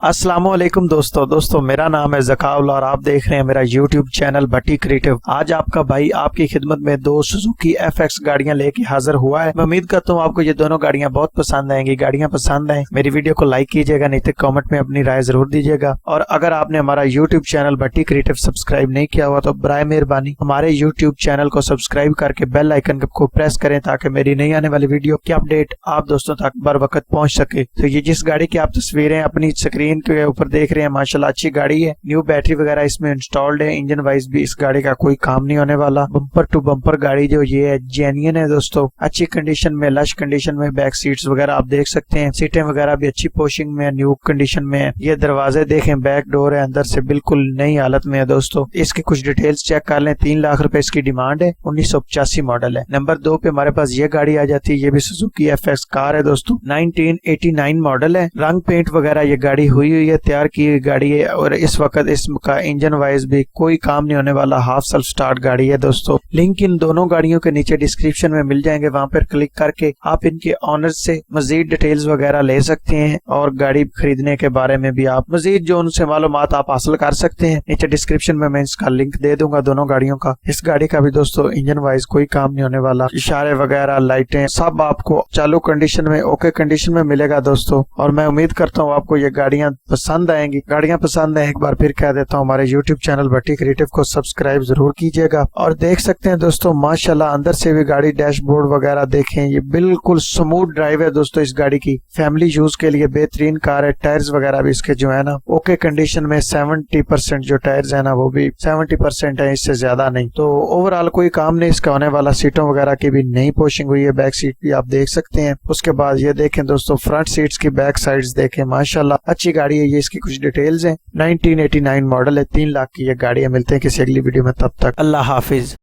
अस्सलाम वालेकुम दोस्तों मेरा नाम है ज़काउल और आप देख रहे हैं मेरा यूट्यूब चैनल भट्टी क्रिएटिव। आज आपका भाई आपकी खिदमत में दो सुजुकी FX गाड़ियां लेके हाजिर हुआ है। मैं उम्मीद करता हूं आपको ये दोनों गाड़ियां बहुत पसंद आएंगी। गाड़ियां पसंद आए मेरी वीडियो को लाइक कीजिएगा, नहीं तो कमेंट में अपनी राय जरूर दीजिएगा। और अगर आपने हमारा यूट्यूब चैनल भट्टी क्रिएटिव सब्सक्राइब नहीं किया हुआ तो बराए मेहरबानी हमारे यूट्यूब चैनल को सब्सक्राइब करके बेल आइकन को प्रेस करें ताकि मेरी नई आने वाली वीडियो की अपडेट आप दोस्तों तक बर वक्त पहुंच सके। तो ये जिस गाड़ी की आप तस्वीरें अपनी स्क्रीन के ऊपर देख रहे हैं माशाल्लाह अच्छी गाड़ी है। न्यू बैटरी वगैरह इसमें इंस्टॉल्ड है। इंजन वाइज भी इस गाड़ी का कोई काम नहीं होने वाला। बम्पर टू बम्पर गाड़ी जो ये है जेन्युइन है दोस्तों, अच्छी कंडीशन में, लश कंडीशन में। बैक सीट्स वगैरह आप देख सकते हैं, सीटें वगैरह भी अच्छी पोशिंग में, न्यू कंडीशन में है। ये दरवाजे देखें, बैक डोर है, अंदर से बिल्कुल नई हालत में है दोस्तों। इसकी कुछ डिटेल्स चेक कर लें। 3 लाख रुपए इसकी डिमांड है। 1985 मॉडल है। नंबर 2 पे हमारे पास ये गाड़ी आ जाती है। ये भी सुजुकी FX कार है दोस्तों। 1989 मॉडल है। रंग पेंट वगैरह ये गाड़ी हुई है, तैयार की गाड़ी है। और इस वक्त इसका इंजन वाइज भी कोई काम नहीं होने वाला। हाफ सेल्फ स्टार्ट गाड़ी है दोस्तों। लिंक इन दोनों गाड़ियों के नीचे डिस्क्रिप्शन में मिल जाएंगे, वहां पर क्लिक करके आप इनके ऑनर से मजीद डिटेल्स वगैरह ले सकते हैं और गाड़ी खरीदने के बारे में भी आप मजीद जो उनसे मालूमात आप हासिल कर सकते हैं। नीचे डिस्क्रिप्शन में मैं इसका लिंक दे दूंगा दोनों गाड़ियों का। इस गाड़ी का भी दोस्तों इंजन वाइज कोई काम नहीं होने वाला। इशारे वगैरह, लाइटें सब आपको चालू कंडीशन में, ओके कंडीशन में मिलेगा दोस्तों। और मैं उम्मीद करता हूँ आपको ये गाड़ियां पसंद आएंगी। गाड़ियां पसंद है, एक बार फिर कह देता हूँ हमारे YouTube चैनल भट्टी क्रिएटिव को सब्सक्राइब जरूर कीजिएगा। और देख सकते हैं दोस्तों माशाल्लाह अंदर से भी गाड़ी, डैशबोर्ड वगैरह देखें, ये बिल्कुल स्मूथ ड्राइव है दोस्तों। इस गाड़ी की फैमिली यूज के लिए बेहतरीन कार है। टायर्स वगैरह भी इसके जो है ना ओके कंडीशन में, 70% जो टायर्स है ना वो भी 70% है, इससे ज्यादा नहीं। तो ओवरऑल कोई काम नहीं इसका होने वाला। सीटों वगैरह की भी नई पोशिंग हुई है। बैक सीट भी आप देख सकते हैं। उसके बाद ये देखें दोस्तों फ्रंट सीट्स की बैक साइड्स देखें, माशाल्लाह अच्छी गाड़ी है। ये इसकी कुछ डिटेल्स हैं। 1989 मॉडल है। 3 लाख की ये गाड़ी है। मिलते हैं किसी अगली वीडियो में, तब तक अल्लाह हाफिज।